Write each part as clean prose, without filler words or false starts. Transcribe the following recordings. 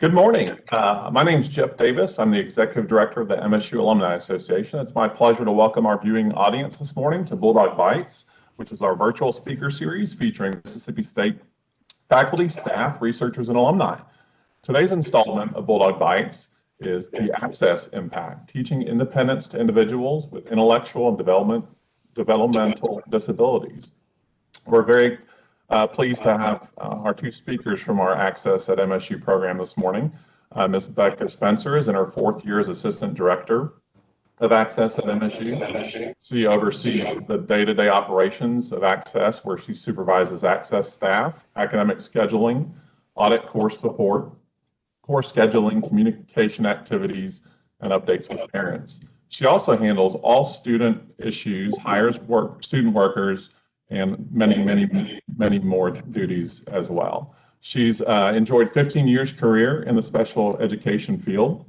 Good morning. My name is Jeff Davis. I'm the Executive Director of the MSU Alumni Association. It's my pleasure to welcome our viewing audience this morning to Bulldog Bites, which is our virtual speaker series featuring Mississippi State faculty, staff, researchers, and alumni. Today's installment of Bulldog Bites is the Access Impact, teaching independence to individuals with intellectual and developmental disabilities. We're very pleased to have our two speakers from our Access at MSU program this morning. Ms. Beca Spencer is in her 4th year as Assistant Director of Access at MSU. She oversees the day-to-day operations of Access, where she supervises Access staff, academic scheduling, audit course support, course scheduling, communication activities, and updates with parents. She also handles all student issues, hires student workers, and many more duties as well. She's enjoyed 15 years career in the special education field.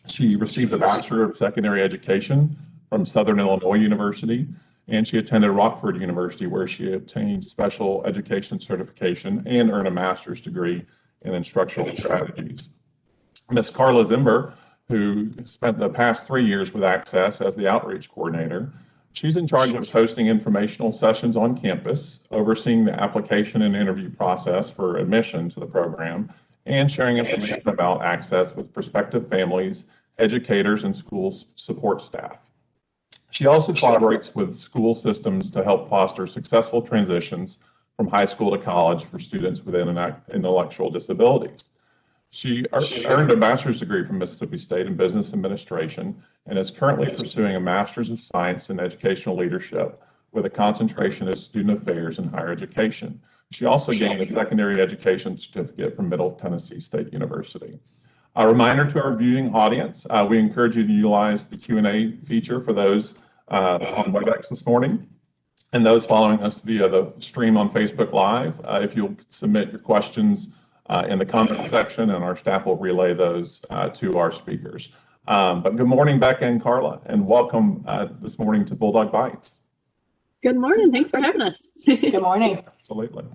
She received a Bachelor of Secondary Education from Southern Illinois University, and she attended Rockford University, where she obtained special education certification and earned a master's degree in instructional strategies. Ms. Carla Zimber, who spent the past 3 years with Access as the outreach coordinator, she's in charge of hosting informational sessions on campus, overseeing the application and interview process for admission to the program, and sharing information about Access with prospective families, educators, and school support staff. She also collaborates with school systems to help foster successful transitions from high school to college for students with intellectual disabilities. She earned a bachelor's degree from Mississippi State in Business Administration and is currently pursuing a Master's of Science in Educational Leadership with a concentration in Student Affairs and Higher Education. She also gained a Secondary Education Certificate from Middle Tennessee State University. A reminder to our viewing audience, we encourage you to utilize the Q&A feature for those on WebEx this morning, and those following us via the stream on Facebook Live. If you'll submit your questions in the comment section, and our staff will relay those to our speakers. But good morning, Becca and Carla, and welcome this morning to Bulldog Bites. Good morning. Thanks for having us. Good morning. Absolutely.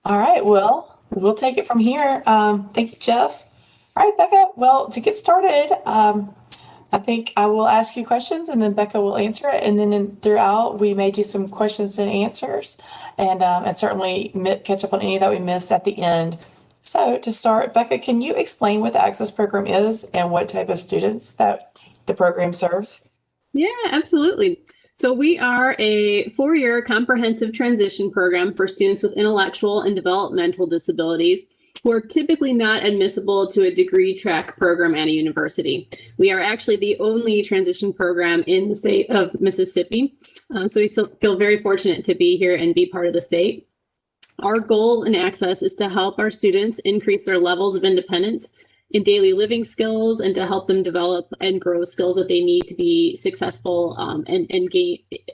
All right. Well, we'll take it from here. Thank you, Jeff. All right, Becca. Well, to get started, I think I will ask you questions and then Becca will answer it. And then throughout, we may do some questions and answers and certainly catch up on any that we missed at the end. So to start, Becca, can you explain what the Access program is and what type of students that the program serves? Yeah, absolutely. So we are a 4-year comprehensive transition program for students with intellectual and developmental disabilities who are typically not admissible to a degree track program at a university. We are actually the only transition program in the state of Mississippi. So we feel very fortunate to be here and be part of the state. Our goal in Access is to help our students increase their levels of independence in daily living skills and to help them develop and grow skills that they need to be successful and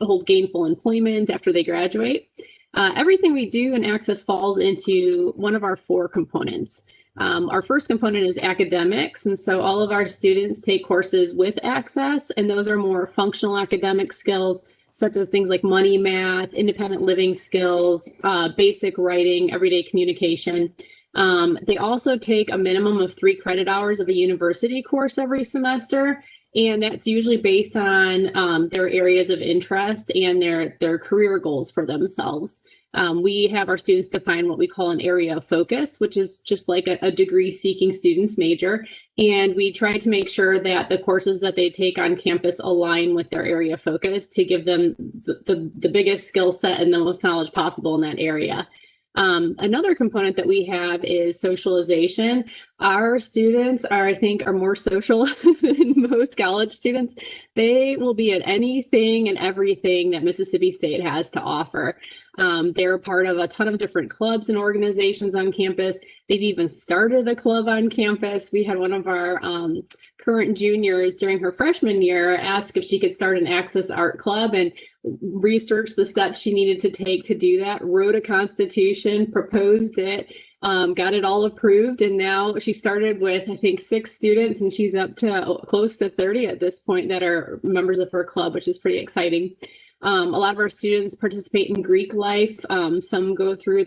hold gainful employment after they graduate. Everything we do in Access falls into one of our 4 components. Our first component is academics, and so all of our students take courses with Access, and those are more functional academic skills, such as things like money math, independent living skills, basic writing, everyday communication. They also take a minimum of 3 credit hours of a university course every semester, and that's usually based on their areas of interest and their career goals for themselves. We have our students define what we call an area of focus, which is just like a degree-seeking student's major. And we try to make sure that the courses that they take on campus align with their area of focus to give them the biggest skill set and the most knowledge possible in that area. Another component that we have is socialization. Our students I think are more social than most college students. They will be at anything and everything that Mississippi State has to offer. They're part of a ton of different clubs and organizations on campus. They've even started a club on campus. We had one of our current juniors during her freshman year ask if she could start an Access Art Club and researched the steps she needed to take to do that, wrote a constitution, proposed it, got it all approved, and now she started with, I think, 6 students, and she's up to close to 30 at this point that are members of her club, which is pretty exciting. A lot of our students participate in Greek life. Some go through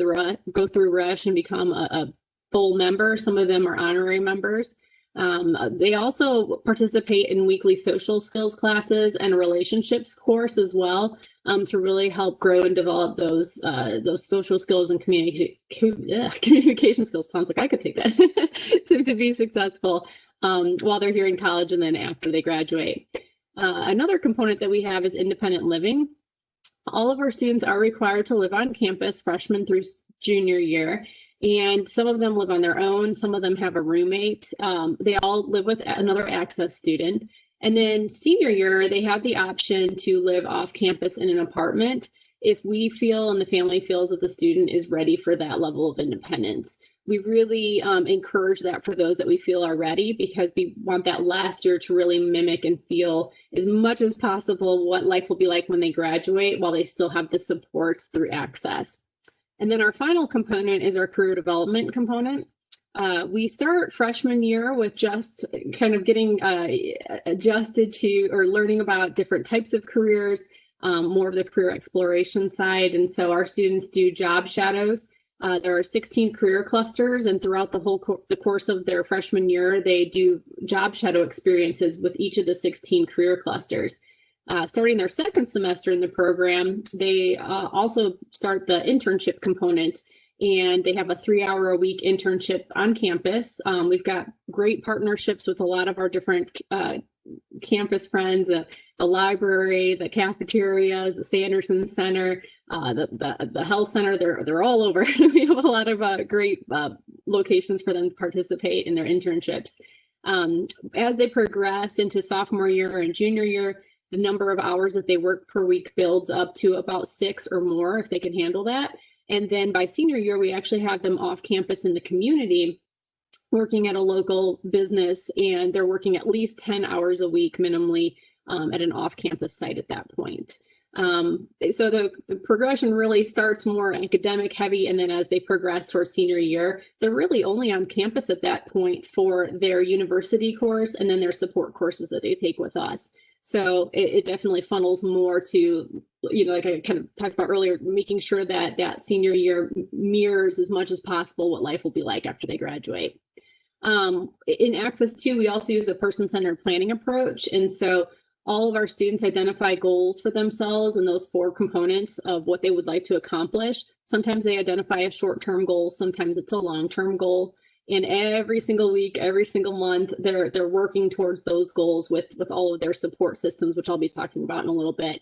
Rush and become a full members. Some of them are honorary members. They also participate in weekly social skills classes and relationships course as well, to really help grow and develop those social skills and communication skills. Sounds like I could take that to be successful while they're here in college and then after they graduate. Another component that we have is independent living. All of our students are required to live on campus freshman through junior year. And some of them live on their own. Some of them have a roommate. They all live with another Access student. And then senior year, they have the option to live off campus in an apartment if we feel and the family feels that the student is ready for that level of independence. We really encourage that for those that we feel are ready, because we want that last year to really mimic and feel as much as possible what life will be like when they graduate while they still have the supports through Access. And then our final component is our career development component. We start freshman year with just kind of getting adjusted to or learning about different types of careers, more of the career exploration side. And so our students do job shadows. There are 16 career clusters, and throughout the whole the course of their freshman year, they do job shadow experiences with each of the 16 career clusters. Starting their second semester in the program, they also start the internship component, and they have a 3-hour-a-week internship on campus. We've got great partnerships with a lot of our different campus friends, the library, the cafeterias, the Sanderson Center, the health center. They're all over. We have a lot of great locations for them to participate in their internships. As they progress into sophomore year and junior year, the number of hours that they work per week builds up to about 6 or more if they can handle that. And then by senior year, we actually have them off campus in the community working at a local business, and they're working at least 10 hours a week minimally at an off-campus site at that point. So the progression really starts more academic heavy, and then as they progress towards senior year, they're really only on campus at that point for their university course and then their support courses that they take with us. So it definitely funnels more to, like I kind of talked about earlier, making sure that that senior year mirrors as much as possible what life will be like after they graduate. In Access 2, we also use a person-centered planning approach. And so all of our students identify goals for themselves and those 4 components of what they would like to accomplish. Sometimes they identify a short-term goal, sometimes it's a long-term goal. And every single week, every single month, they're working towards those goals with all of their support systems, which I'll be talking about in a little bit.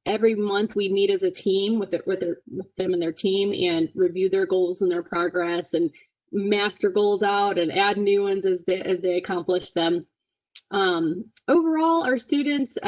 Every month we meet as a team with them and their team and review their goals and their progress and master goals out and add new ones as they accomplish them. Overall, our students,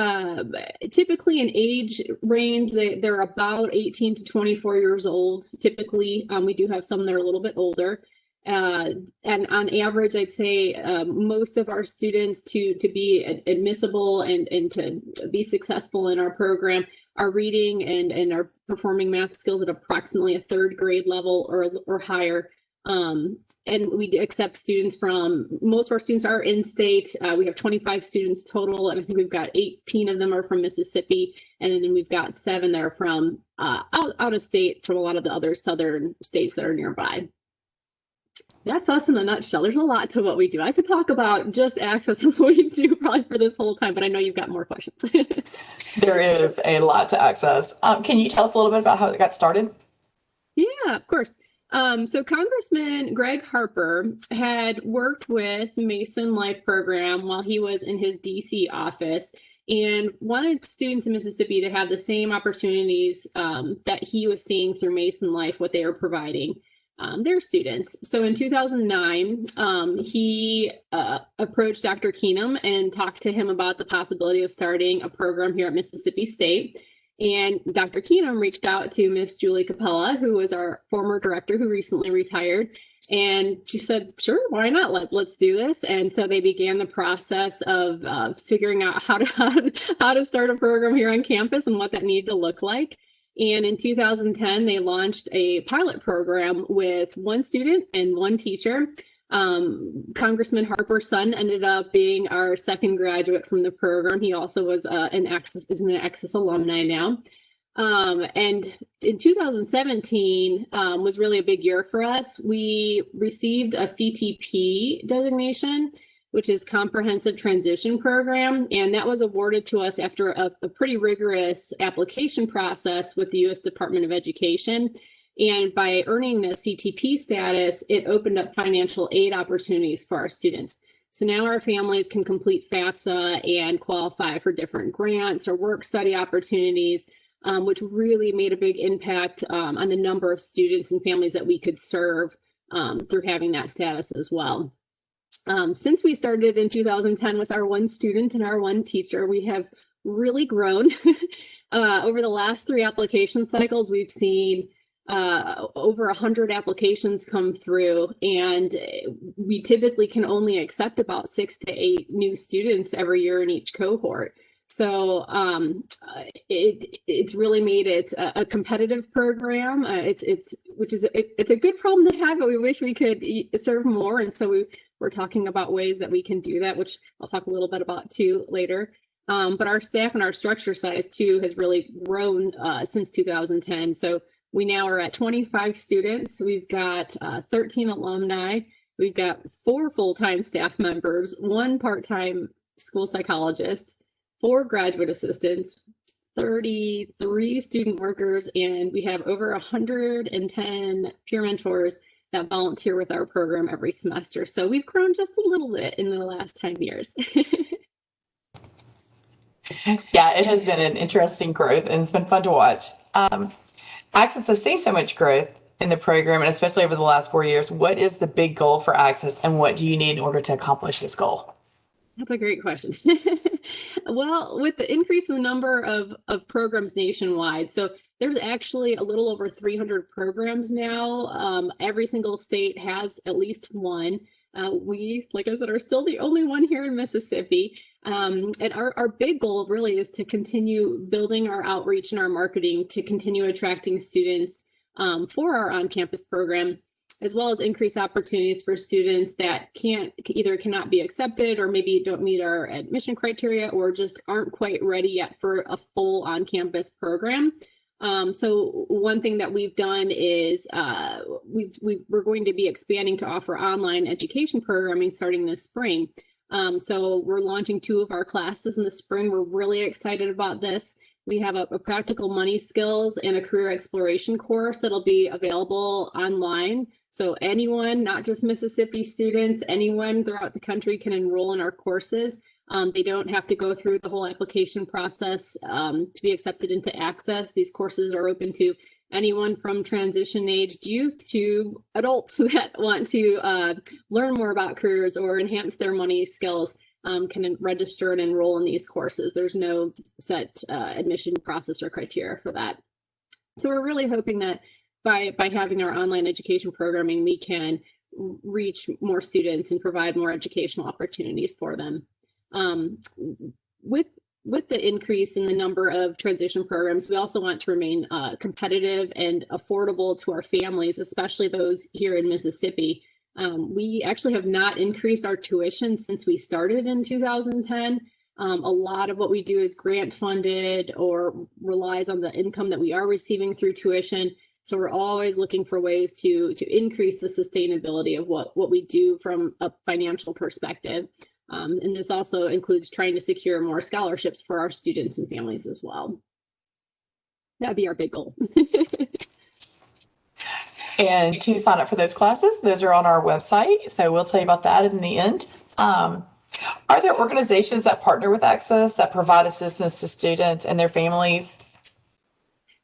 typically in age range, they're about 18 to 24 years old. Typically, we do have some that are a little bit older. And on average, I'd say most of our students to be admissible and to be successful in our program are reading and are performing math skills at approximately a 3rd grade level or higher. And we accept students most of our students are in-state. We have 25 students total, and I think we've got 18 of them are from Mississippi, and then we've got 7 that are from out of state from a lot of the other southern states that are nearby. That's us in a nutshell. There's a lot to what we do. I could talk about just Access and what we do probably for this whole time, but I know you've got more questions. There is a lot to Access. Can you tell us a little bit about how it got started? Yeah, of course. So Congressman Greg Harper had worked with Mason Life Program while he was in his DC office and wanted students in Mississippi to have the same opportunities that he was seeing through Mason Life, what they were providing their students. So in 2009, he approached Dr. Keenum and talked to him about the possibility of starting a program here at Mississippi State. And Dr. Keenum reached out to Miss Julie Capella, who was our former director who recently retired. And she said, sure, why not? Let's do this. And so they began the process of figuring out how to start a program here on campus and what that needed to look like. And in 2010, they launched a pilot program with 1 student and 1 teacher. Congressman Harper's son ended up being our 2nd graduate from the program. He also was an Access alumni now. And in 2017 was really a big year for us. We received a CTP designation, which is Comprehensive Transition Program, and that was awarded to us after a pretty rigorous application process with the U.S. Department of Education. And by earning the CTP status, it opened up financial aid opportunities for our students. So now our families can complete FAFSA and qualify for different grants or work study opportunities, which really made a big impact on the number of students and families that we could serve through having that status as well. Since we started in 2010 with our one student and our one teacher, we have really grown. Over the last 3 application cycles, we've seen over 100 applications come through, and we typically can only accept about 6 to 8 new students every year in each cohort. So it's really made it a competitive program. It's a good problem to have, but we wish we could serve more. And so we're talking about ways that we can do that, which I'll talk a little bit about too later. But our staff and our structure size too has really grown since 2010. So we now are at 25 students. We've got 13 alumni. We've got 4 full-time staff members, 1 part-time school psychologist, 4 graduate assistants, 33 student workers, and we have over 110 peer mentors that volunteer with our program every semester. So we've grown just a little bit in the last 10 years. Yeah, it has been an interesting growth, and it's been fun to watch. Access has seen so much growth in the program, and especially over the last 4 years. What is the big goal for Access, and what do you need in order to accomplish this goal? That's a great question. Well, with the increase in the number of programs nationwide, so there's actually a little over 300 programs now. Every single state has at least one. We, like I said, are still the only one here in Mississippi. And our big goal really is to continue building our outreach and our marketing to continue attracting students for our on-campus program, as well as increase opportunities for students that cannot be accepted, or maybe don't meet our admission criteria, or just aren't quite ready yet for a full on-campus program. So one thing that we've done is we're going to be expanding to offer online education programming starting this spring. So we're launching 2 of our classes in the spring. We're really excited about this. We have a practical money skills and a career exploration course that'll be available online. So anyone, not just Mississippi students, anyone throughout the country can enroll in our courses. They don't have to go through the whole application process to be accepted into Access. These courses are open to anyone from transition-aged youth to adults that want to learn more about careers or enhance their money skills. Can register and enroll in these courses. There's no set admission process or criteria for that. So we're really hoping that by having our online education programming, we can reach more students and provide more educational opportunities for them. With the increase in the number of transition programs, we also want to remain competitive and affordable to our families, especially those here in Mississippi. We actually have not increased our tuition since we started in 2010. A lot of what we do is grant funded or relies on the income that we are receiving through tuition. So we're always looking for ways to increase the sustainability of what we do from a financial perspective. And this also includes trying to secure more scholarships for our students and families as well. That'd be our big goal. And to sign up for those classes, those are on our website. So we'll tell you about that in the end. Are there organizations that partner with Access that provide assistance to students and their families?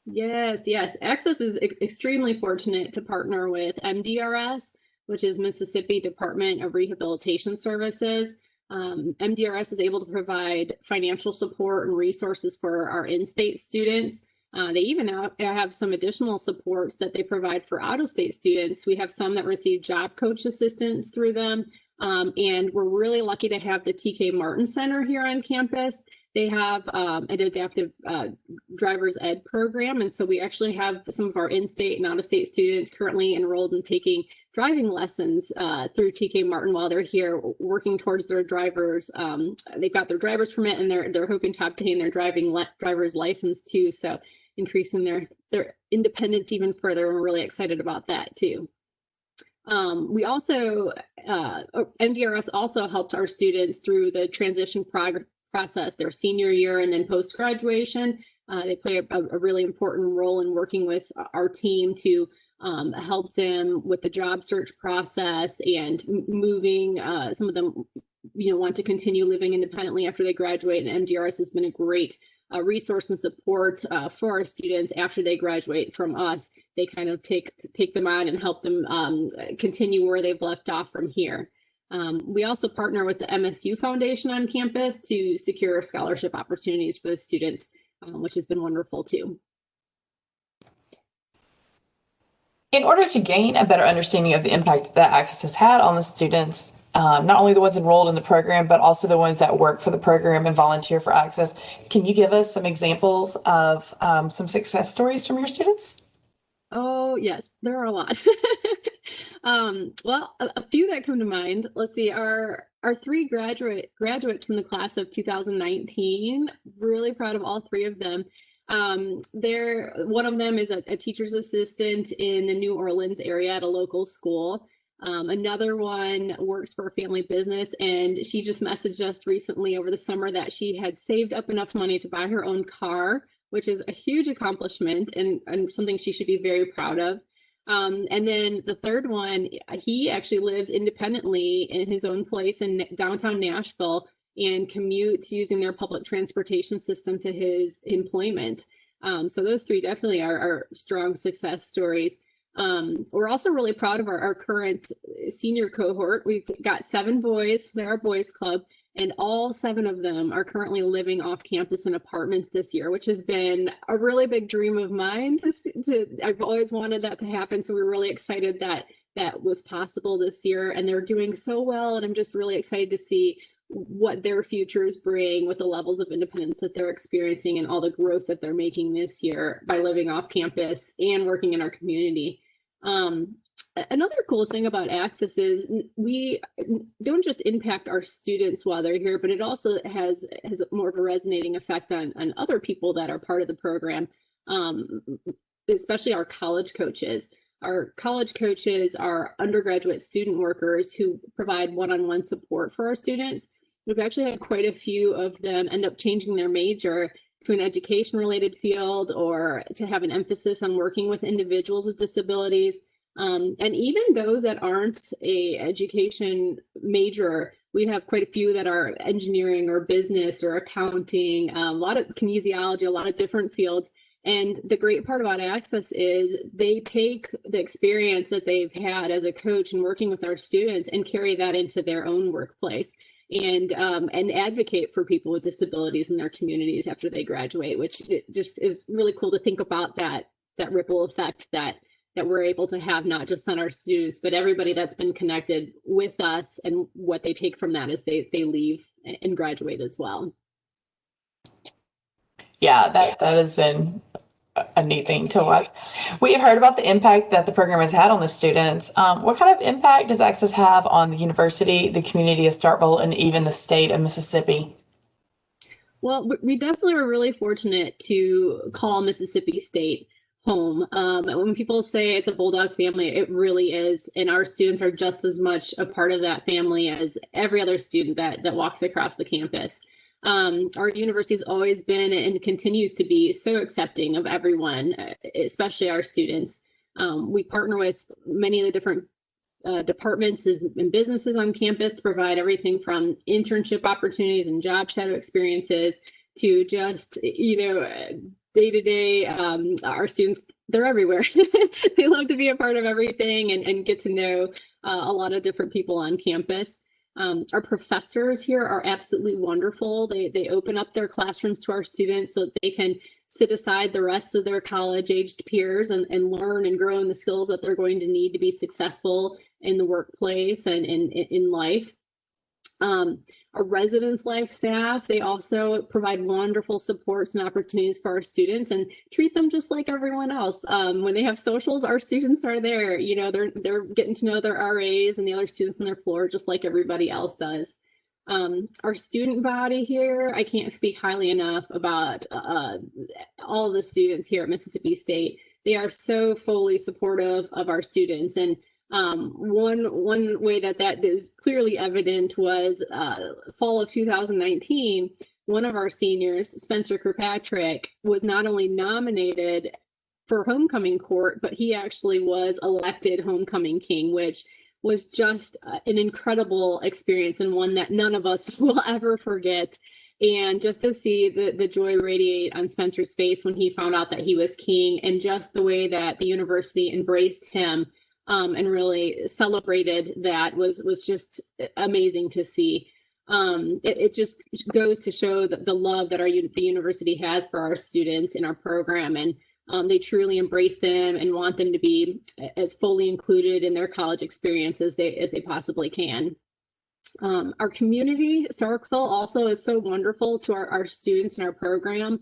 Yes. Access is extremely fortunate to partner with MDRS, which is Mississippi Department of Rehabilitation Services. MDRS is able to provide financial support and resources for our in-state students. They even have some additional supports that they provide for out-of-state students. We have some that receive job coach assistance through them. And we're really lucky to have the TK Martin Center here on campus. They have an adaptive driver's ed program. And so we actually have some of our in-state and out-of-state students currently enrolled in taking driving lessons through TK Martin while they're here working towards their driver's. They've got their driver's permit and they're hoping to obtain their driver's license too. So increasing their independence even further. We're really excited about that too. We also, MDRS also helps our students through the transition process, their senior year and then post-graduation. They play a really important role in working with our team to help them with the job search process and moving. Some of them, want to continue living independently after they graduate, and MDRS has been a great resource and support for our students after they graduate from us. They kind of take them on and help them continue where they've left off from here. We also partner with the MSU Foundation on campus to secure scholarship opportunities for the students, which has been wonderful too. In order to gain a better understanding of the impact that Access has had on the students, not only the ones enrolled in the program, but also the ones that work for the program and volunteer for Access, can you give us some examples of some success stories from your students? Oh, yes, there are a lot. Well, a few that come to mind. Let's see, our three graduates from the class of 2019, really proud of all three of them. One of them is a teacher's assistant in the New Orleans area at a local school. Another one works for a family business, and she just messaged us recently over the summer that she had saved up enough money to buy her own car, which is a huge accomplishment and something she should be very proud of. And then the third one, he actually lives independently in his own place in downtown Nashville and commutes using their public transportation system to his employment. So those three definitely are strong success stories. We're also really proud of our current senior cohort. We've got 7 boys. They're our boys club, and all 7 of them are currently living off campus in apartments this year, which has been a really big dream of mine. I've always wanted that to happen. So we're really excited that that was possible this year, and they're doing so well. And I'm just really excited to see what their futures bring with the levels of independence that they're experiencing and all the growth that they're making this year by living off campus and working in our community. Another cool thing about Access is we don't just impact our students while they're here, but it also has more of a resonating effect on other people that are part of the program, especially our college coaches. Our college coaches are undergraduate student workers who provide one-on-one support for our students. We've actually had quite a few of them end up changing their major to an education-related field or to have an emphasis on working with individuals with disabilities. And even those that aren't a education major, we have quite a few that are engineering or business or accounting, a lot of kinesiology, a lot of different fields. And the great part about Access is they take the experience that they've had as a coach and working with our students and carry that into their own workplace and advocate for people with disabilities in their communities after they graduate, which it just is really cool to think about that ripple effect that we're able to have, not just on our students, but everybody that's been connected with us and what they take from that as they leave and graduate as well. Yeah, that has been a neat thing to watch. We have heard about the impact that the program has had on the students. What kind of impact does Access have on the university, the community of Starkville, and even the state of Mississippi? Well, we definitely were really fortunate to call Mississippi State home. When people say it's a Bulldog family, it really is. And our students are just as much a part of that family as every other student that walks across the campus. Our university has always been and continues to be so accepting of everyone, especially our students. We partner with many of the different departments and businesses on campus to provide everything from internship opportunities and job shadow experiences to just, day-to-day, our students, they're everywhere. They love to be a part of everything and get to know a lot of different people on campus. Our professors here are absolutely wonderful. They open up their classrooms to our students so that they can sit aside the rest of their college-aged peers and learn and grow in the skills that they're going to need to be successful in the workplace and in life. Our residence life staff, they also provide wonderful supports and opportunities for our students and treat them just like everyone else. When they have socials, our students are there. They're getting to know their RAs and the other students on their floor just like everybody else does. Our student body here, I can't speak highly enough about all of the students here at Mississippi State. They are so fully supportive of our students, and one way that is clearly evident was fall of 2019. One of our seniors, Spencer Kirkpatrick, was not only nominated for homecoming court, but he actually was elected homecoming king, which was just an incredible experience and one that none of us will ever forget. And just to see the joy radiate on Spencer's face when he found out that he was king, and just the way that the university embraced him and really celebrated that was just amazing to see. It just goes to show the love that the university has for our students in our program, and they truly embrace them and want them to be as fully included in their college experience as they possibly can. Our community, Starkville, also is so wonderful to our students in our program.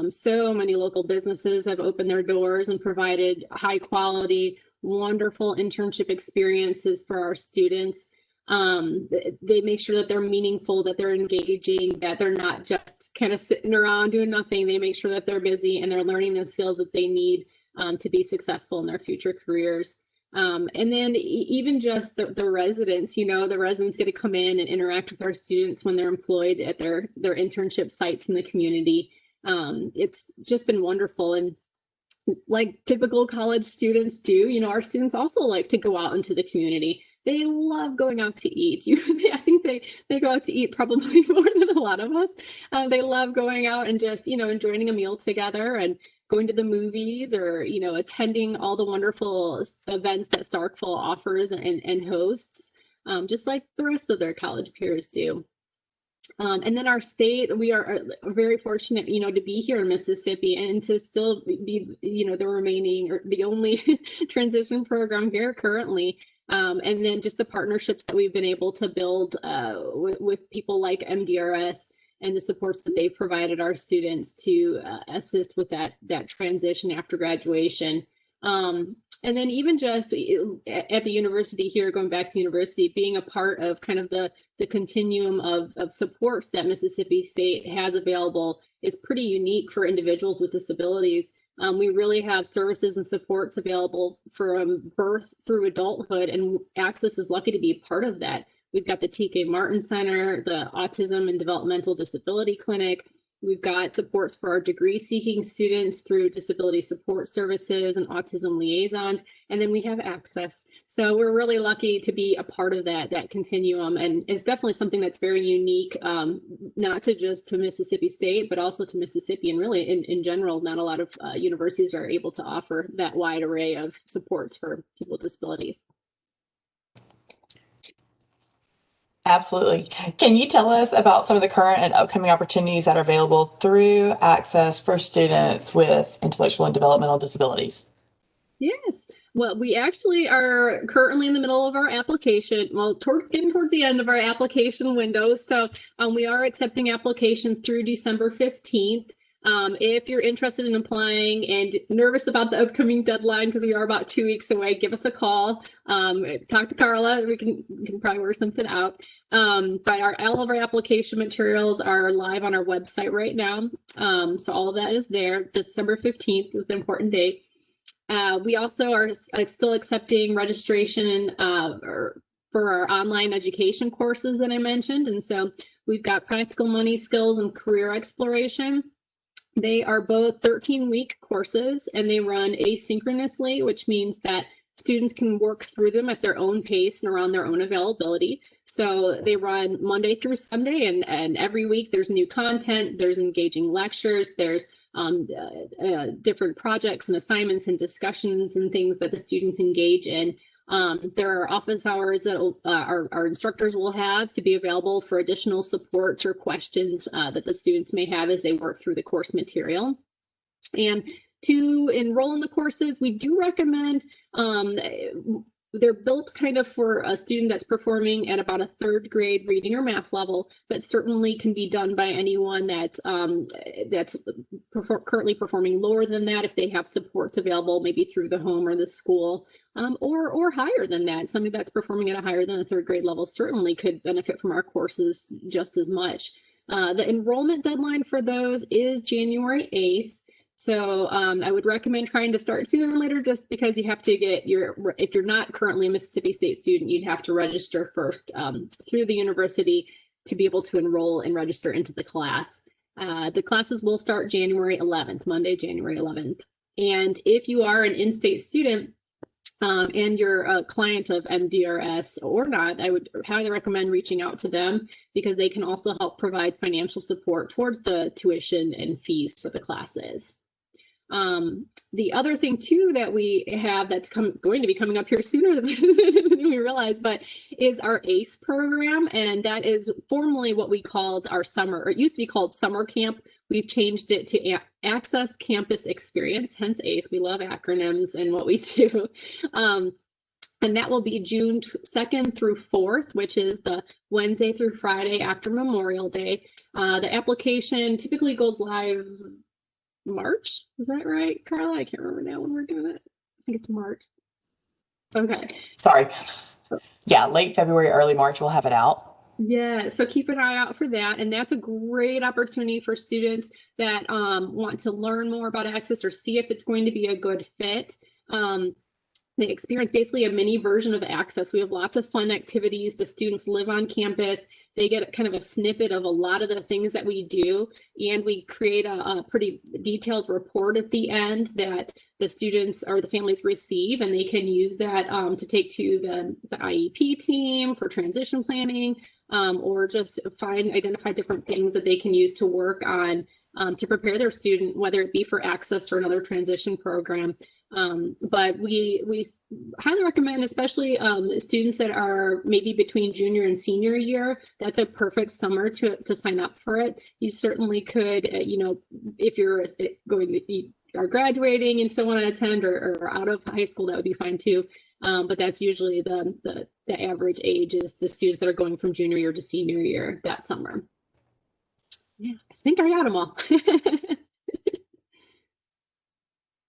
So many local businesses have opened their doors and provided high quality, wonderful internship experiences for our students. They make sure that they're meaningful, that they're engaging, that they're not just kind of sitting around doing nothing. They make sure that they're busy and they're learning the skills that they need to be successful in their future careers. And then even just the residents, the residents get to come in and interact with our students when they're employed at their internship sites in the community. It's just been wonderful. And like typical college students do, our students also like to go out into the community. They love going out to eat. I think they go out to eat probably more than a lot of us. They love going out and just, enjoying a meal together and going to the movies, or, attending all the wonderful events that Starkville offers and hosts, just like the rest of their college peers do. And then our state, we are very fortunate, to be here in Mississippi and to still be, the remaining or the only transition program here currently. And then just the partnerships that we've been able to build with people like MDRS and the supports that they've provided our students to assist with that transition after graduation. And then even just at the university here, going back to university, being a part of kind of the continuum of supports that Mississippi State has available is pretty unique for individuals with disabilities. We really have services and supports available from birth through adulthood, and ACCESS is lucky to be a part of that. We've got the TK Martin Center, the Autism and Developmental Disability Clinic. We've got supports for our degree-seeking students through disability support services and autism liaisons, and then we have ACCESS. So we're really lucky to be a part of that continuum, and it's definitely something that's very unique, not just to Mississippi State, but also to Mississippi, and really in general. Not a lot of universities are able to offer that wide array of supports for people with disabilities. Absolutely. Can you tell us about some of the current and upcoming opportunities that are available through ACCESS for students with intellectual and developmental disabilities? Yes. Well, we actually are currently in the middle of our application. Well, getting towards the end of our application window. So we are accepting applications through December 15th. If you're interested in applying and nervous about the upcoming deadline, because we are about 2 weeks away, give us a call. Talk to Carla. We can probably work something out. But all of our application materials are live on our website right now. So all of that is there. December 15th is the important date. We also are still accepting registration for our online education courses that I mentioned. And so we've got practical money skills and career exploration. They are both 13-week courses, and they run asynchronously, which means that students can work through them at their own pace and around their own availability. So they run Monday through Sunday, and every week there's new content, there's engaging lectures, there's different projects and assignments and discussions and things that the students engage in. There are office hours that our instructors will have to be available for additional supports or questions that the students may have as they work through the course material. And to enroll in the courses, we do recommend they're built kind of for a student that's performing at about a third grade reading or math level, but certainly can be done by anyone that's currently performing lower than that if they have supports available, maybe through the home or the school, or higher than that. Somebody that's performing at a higher than a third grade level certainly could benefit from our courses just as much. The enrollment deadline for those is January 8th. So I would recommend trying to start sooner than later, just because you have to get if you're not currently a Mississippi State student, you'd have to register first through the university to be able to enroll and register into the class. The classes will start January 11th, Monday, January 11th. And if you are an in-state student, and you're a client of MDRS or not, I would highly recommend reaching out to them, because they can also help provide financial support towards the tuition and fees for the classes. The other thing too that we have that's going to be coming up here sooner than we realize, but is our ACE program. And that is formally what we called our summer, or it used to be called summer camp. We've changed it to Access Campus Experience, hence ACE. We love acronyms and what we do. And that will be June 2nd through 4th, which is the Wednesday through Friday after Memorial Day. The application typically goes live March. Is that right, Carla? I can't remember now when we're doing it. I think it's March. Okay. Sorry. Yeah, late February, early March, we'll have it out. Yeah, so keep an eye out for that. And that's a great opportunity for students that want to learn more about Access or see if it's going to be a good fit. They experience basically a mini version of Access. We have lots of fun activities. The students live on campus. They get kind of a snippet of a lot of the things that we do. And we create a pretty detailed report at the end that the students or the families receive, and they can use that to take to the IEP team for transition planning, or just identify different things that they can use to work on to prepare their student, whether it be for Access or another transition program. But we highly recommend, especially students that are maybe between junior and senior year, that's a perfect summer to sign up for it. You certainly could, if you're are graduating and still want to attend, or out of high school, that would be fine too. But that's usually the average age is the students that are going from junior year to senior year that summer. Yeah, I think I got them all.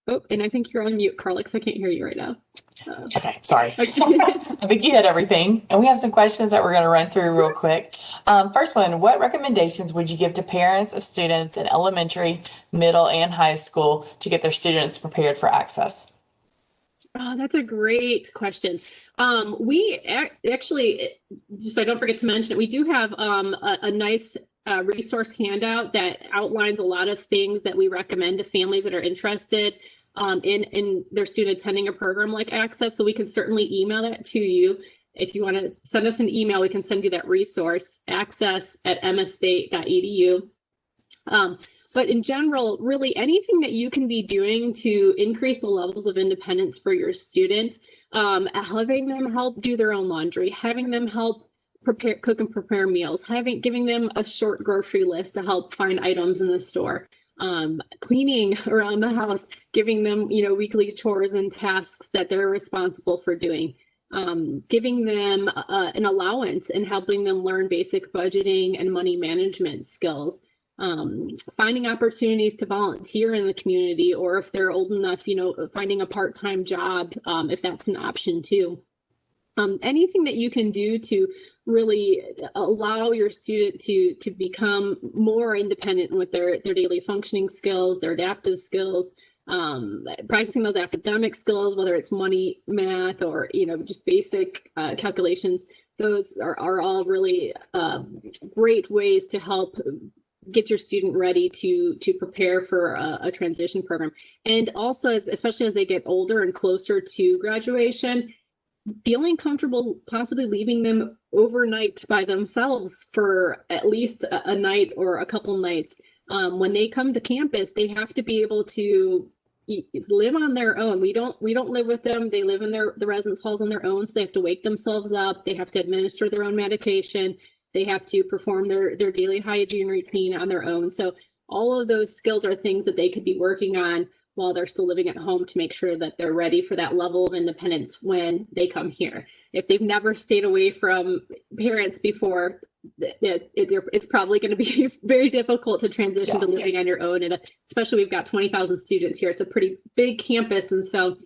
Oh, and I think you're on mute, Carla, because I can't hear you right now. Okay, sorry. Okay. I think you hit everything. And we have some questions that we're going to run through real quick. First one, what recommendations would you give to parents of students in elementary, middle, and high school to get their students prepared for Access? Oh, that's a great question. We actually, just so I don't forget to mention it, we do have a nice resource handout that outlines a lot of things that we recommend to families that are interested in their student attending a program like Access. So we can certainly email that to you. If you want to send us an email, we can send you that resource, access@msstate.edu. But in general, really anything that you can be doing to increase the levels of independence for your student, having them help do their own laundry, having them help cook and prepare meals, giving them a short grocery list to help find items in the store, cleaning around the house, giving them, weekly chores and tasks that they're responsible for doing, giving them an allowance and helping them learn basic budgeting and money management skills. Finding opportunities to volunteer in the community, or if they're old enough, finding a part-time job, if that's an option too. Anything that you can do to really allow your student to become more independent with their daily functioning skills, their adaptive skills, practicing those academic skills, whether it's money, math, or just basic calculations. Those are all really great ways to help get your student ready to prepare for a transition program. And also, especially as they get older and closer to graduation, feeling comfortable possibly leaving them overnight by themselves for at least a night or a couple nights. When they come to campus, they have to be able to live on their own. We don't live with them. They live in the residence halls on their own, so they have to wake themselves up. They have to administer their own medication. They have to perform their daily hygiene routine on their own. So all of those skills are things that they could be working on while they're still living at home to make sure that they're ready for that level of independence when they come here. If they've never stayed away from parents before, it's probably going to be very difficult to transition to living on your own. And especially we've got 20,000 students here. It's a pretty big campus. And so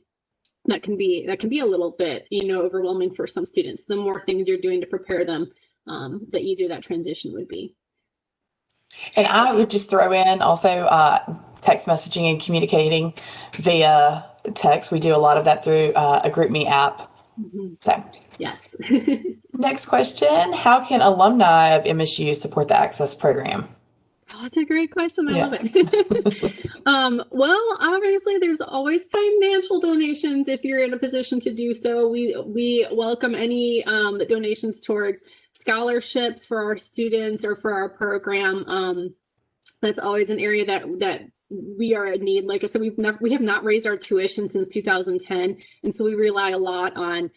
that can be a little bit, overwhelming for some students. The more things you're doing to prepare them, the easier that transition would be. And I would just throw in also text messaging and communicating via text. We do a lot of that through a GroupMe app. So, yes. Next question. How can alumni of MSU support the ACCESS program? Oh, that's a great question. I love it. Well, obviously, there's always financial donations if you're in a position to do so. We welcome any donations towards scholarships for our students or for our program. That's always an area that we are in need. Like I said, we have not raised our tuition since 2010, and so we rely a lot on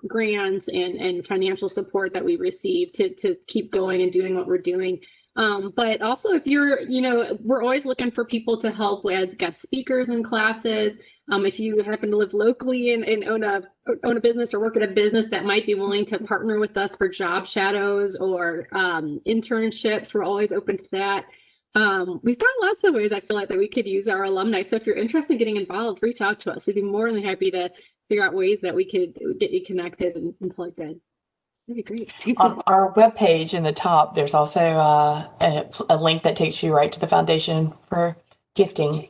grants and financial support that we receive to keep going and doing what we're doing. But also, if you're, we're always looking for people to help as guest speakers in classes. If you happen to live locally and own a business or work at a business that might be willing to partner with us for job shadows or internships, we're always open to that. We've got lots of ways I feel like that we could use our alumni. So if you're interested in getting involved, reach out to us. We'd be more than happy to figure out ways that we could get you connected and plugged in. That'd be great. On our webpage in the top, there's also a link that takes you right to the foundation for gifting.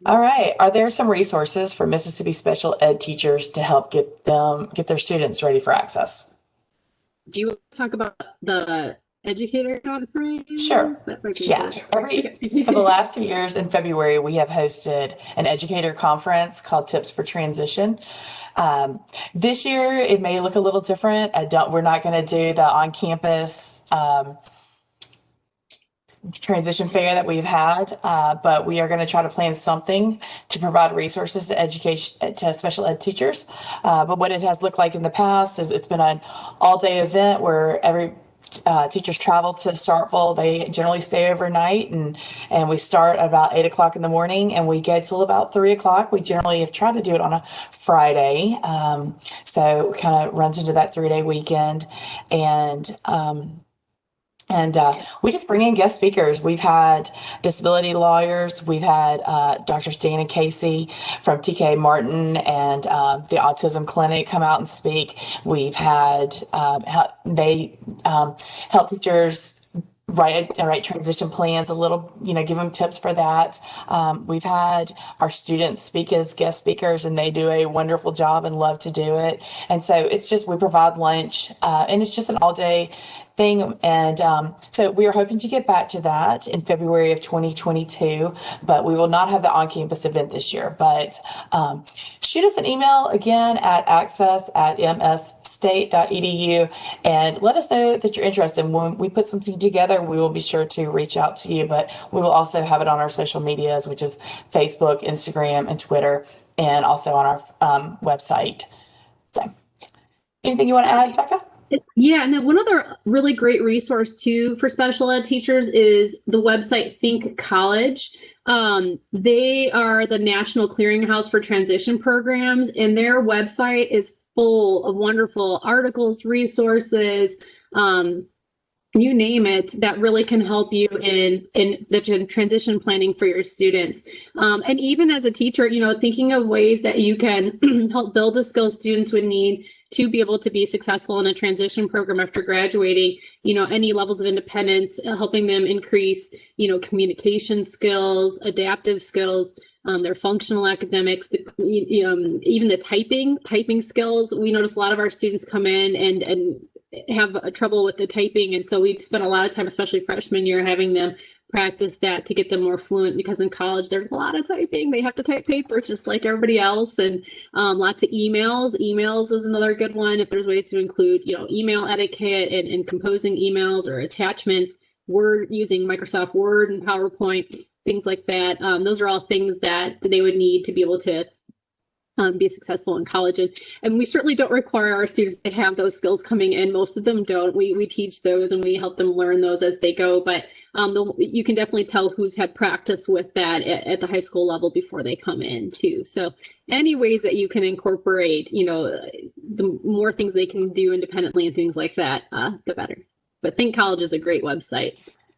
All right. Are there some resources for Mississippi special ed teachers to help get their students ready for ACCESS? Do you want to talk about the educator conference? Sure. Yeah. For the last 2 years in February, we have hosted an educator conference called Tips for Transition. This year, it may look a little different. We're not going to do the on-campus transition fair that we've had, but we are going to try to plan something to provide resources to special ed teachers. But what it has looked like in the past is it's been an all-day event where teachers travel to Starkville. They generally stay overnight, and we start about 8 o'clock in the morning, and we go till about 3 o'clock. We generally have tried to do it on a Friday, so it kind of runs into that 3-day weekend, and we just bring in guest speakers. We've had disability lawyers. We've had Dr. Stan and Casey from TK Martin and the Autism Clinic come out and speak. We've had they help teachers write transition plans a little, give them tips for that. We've had our students speak as guest speakers, and they do a wonderful job and love to do it. And so it's just, we provide lunch, and it's just an all-day thing. And so we are hoping to get back to that in February of 2022, but we will not have the on-campus event this year. But shoot us an email again at access@msstate.edu and let us know that you're interested. When we put something together, we will be sure to reach out to you, but we will also have it on our social medias, which is Facebook, Instagram, and Twitter, and also on our website. So anything you want to add, Becca? Yeah, and then one other really great resource too for special ed teachers is the website Think College. They are the national clearinghouse for transition programs, and their website is full of wonderful articles, resources, you name it, that really can help you in the transition planning for your students. And even as a teacher, thinking of ways that you can help build the skills students would need to be able to be successful in a transition program after graduating, any levels of independence, helping them increase, communication skills, adaptive skills, their functional academics, even the typing skills. We notice a lot of our students come in and have trouble with the typing. And so we spent a lot of time, especially freshman year, having them practice that to get them more fluent, because in college there's a lot of typing. They have to type papers just like everybody else, and lots of emails. Emails is another good one. If there's ways to include, email etiquette and composing emails or attachments, Word, using Microsoft Word and PowerPoint, things like that. Those are all things that they would need to be able to be successful in college. And we certainly don't require our students to have those skills coming in. Most of them don't. We teach those and we help them learn those as they go. But you can definitely tell who's had practice with that at the high school level before they come in too. So any ways that you can incorporate, the more things they can do independently and things like that, the better. But Think College is a great website.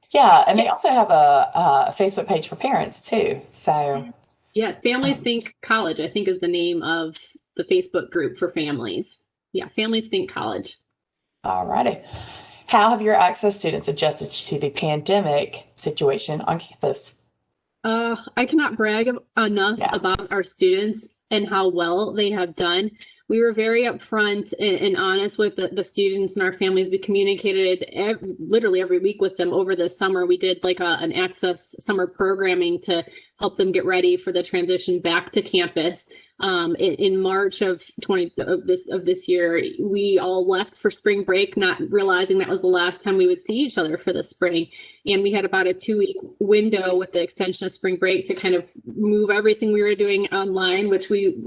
Yeah, and they also have a Facebook page for parents too. So yes, Families Think College, I think, is the name of the Facebook group for families. Yeah, Families Think College. All righty. How have your Access students adjusted to the pandemic situation on campus? I cannot brag enough about our students and how well they have done. We were very upfront and honest with the students and our families. We communicated literally every week with them over the summer. We did like an Access summer programming to help them get ready for the transition back to campus. In March of this year, we all left for spring break, not realizing that was the last time we would see each other for the spring. And we had about a 2-week window with the extension of spring break to kind of move everything we were doing online, which we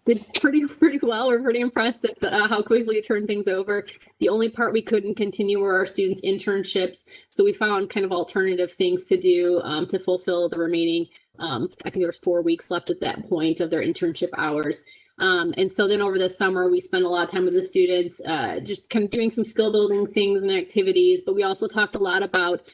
did pretty well. We're pretty impressed at how quickly it turned things over. The only part we couldn't continue were our students' internships. So we found kind of alternative things to do to fulfill the remaining, I think there was 4 weeks left at that point of their internship hours. And so then over the summer, we spent a lot of time with the students, just kind of doing some skill building things and activities. But we also talked a lot about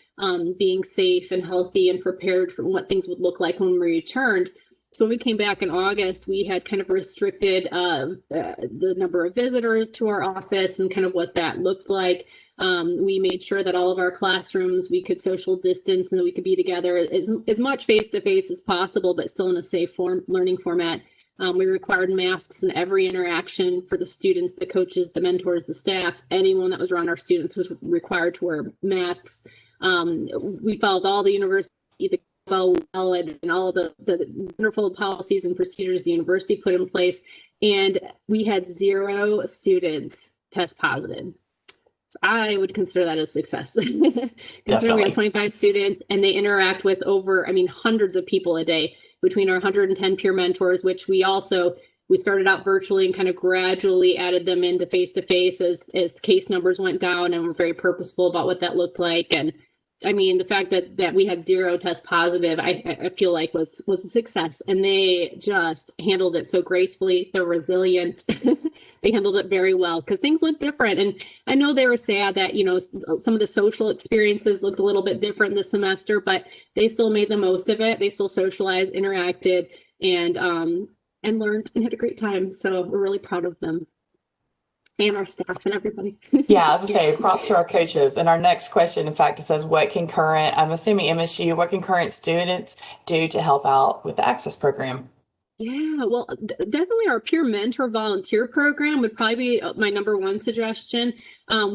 being safe and healthy and prepared for what things would look like when we returned. So when we came back in August, we had kind of restricted the number of visitors to our office and kind of what that looked like. We made sure that all of our classrooms, we could social distance and that we could be together as much face-to-face as possible, but still in a safe learning format. We required masks in every interaction for the students, the coaches, the mentors, the staff. Anyone that was around our students was required to wear masks. We followed all the university, well and all of the wonderful policies and procedures the university put in place, and we had 0 students test positive. So I would consider that a success. Considering we have 25 students and they interact with hundreds of people a day between our 110 peer mentors, which we started out virtually and kind of gradually added them into face-to-face as case numbers went down, and we're very purposeful about what that looked like. And I mean, the fact that we had 0 test positive, I feel like was a success, and they just handled it so gracefully. They're resilient. They handled it very well because things look different. And I know they were sad that, some of the social experiences looked a little bit different this semester, but they still made the most of it. They still socialized, interacted, and learned and had a great time. So we're really proud of them. And our staff and everybody. Yeah, as I say, props to our coaches. And our next question, in fact, it says, what can current students do to help out with the Access program? Yeah, well, definitely our peer mentor volunteer program would probably be my #1 suggestion.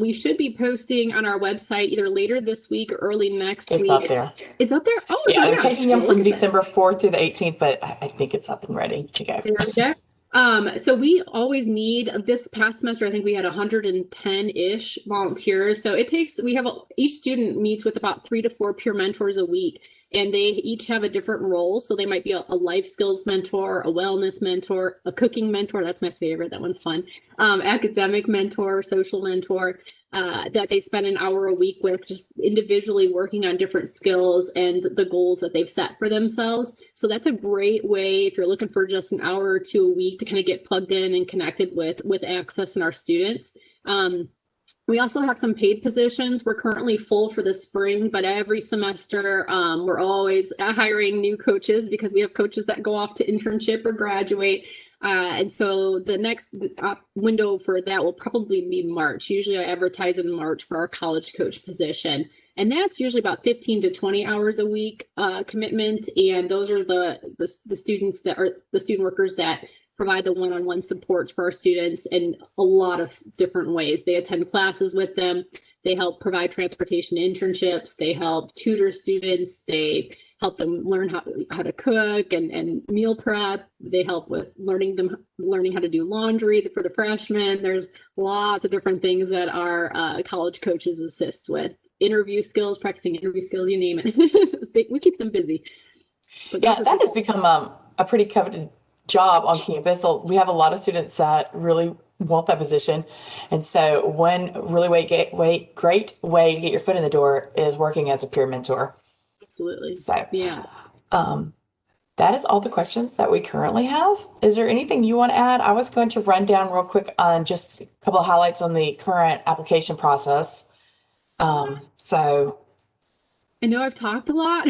We should be posting on our website either later this week or early next week. It's up there. It's up there? Oh, yeah, they're taking them from December 4th through the 18th, but I think it's up and ready to go. There we go. So we always need, this past semester, I think we had 110-ish volunteers. So each student meets with about 3 to 4 peer mentors a week, and they each have a different role. So they might be a life skills mentor, a wellness mentor, a cooking mentor. That's my favorite. That one's fun. Academic mentor, social mentor. That they spend an hour a week with, just individually working on different skills and the goals that they've set for themselves. So that's a great way, if you're looking for just an hour or 2 a week, to kind of get plugged in and connected with Access and our students. We also have some paid positions. We're currently full for the spring, but every semester we're always hiring new coaches because we have coaches that go off to internship or graduate. And so the next window for that will probably be March. Usually I advertise in March for our college coach position. And that's usually about 15 to 20 hours a week commitment. And those are the students that are the student workers that provide the one-on-one supports for our students in a lot of different ways. They attend classes with them. They help provide transportation internships. They help tutor students. They help them learn how to cook and meal prep. They help with learning how to do laundry for the freshmen. There's lots of different things that our college coaches assist with. Interview skills, practicing interview skills, you name it. We keep them busy. Yeah, that has become a pretty coveted job on campus. So we have a lot of students that really want that position. And so one really great way to get your foot in the door is working as a peer mentor. Absolutely. So Yeah. that is all the questions that we currently have. Is there anything you want to add? I was going to run down real quick on just a couple of highlights on the current application process. So I know I've talked a lot.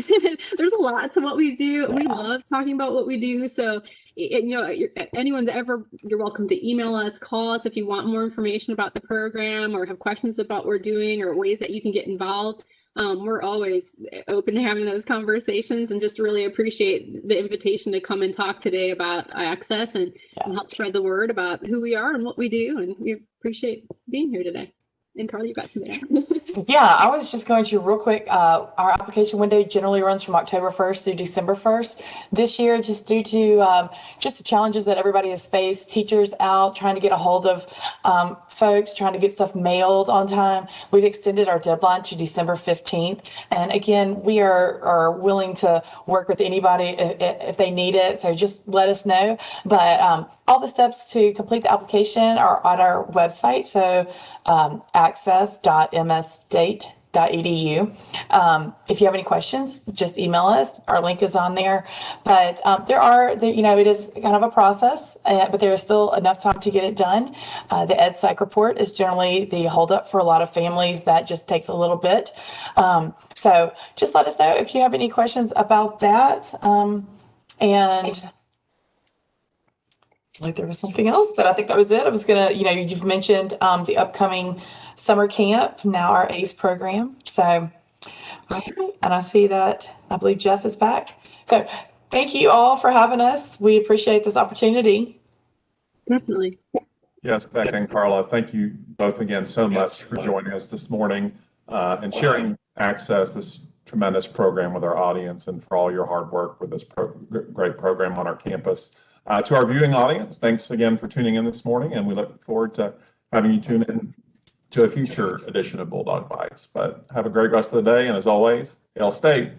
There's a lot to what we do. We love talking about what we do. So, you're welcome to email us, call us if you want more information about the program or have questions about what we're doing or ways that you can get involved. We're always open to having those conversations, and just really appreciate the invitation to come and talk today about Access and help spread the word about who we are and what we do. And we appreciate being here today. And Carla, you got something else? Yeah, I was just going to real quick. Our application window generally runs from October 1st through December 1st. This year, just due to just the challenges that everybody has faced, teachers out trying to get a hold of folks, trying to get stuff mailed on time, we've extended our deadline to December 15th. And again, we are willing to work with anybody if they need it. So just let us know. But all the steps to complete the application are on our website. So access.msstate.edu. If you have any questions, just email us. Our link is on there. But it is kind of a process, but there is still enough time to get it done. The Ed Psych report is generally the holdup for a lot of families. That just takes a little bit. So just let us know if you have any questions about that. And like there was something else, but I think that was it. I was gonna, you've mentioned the upcoming summer camp, now our ACE program. So, okay. And I see that, I believe Jeff is back. So thank you all for having us. We appreciate this opportunity. Definitely. Yes, Becca and Carla, thank you both again so much for joining us this morning and sharing Access, this tremendous program with our audience, and for all your hard work with this great program on our campus. To our viewing audience, thanks again for tuning in this morning, and we look forward to having you tune in to a future edition of Bulldog Bites. But have a great rest of the day, and as always, Hail State.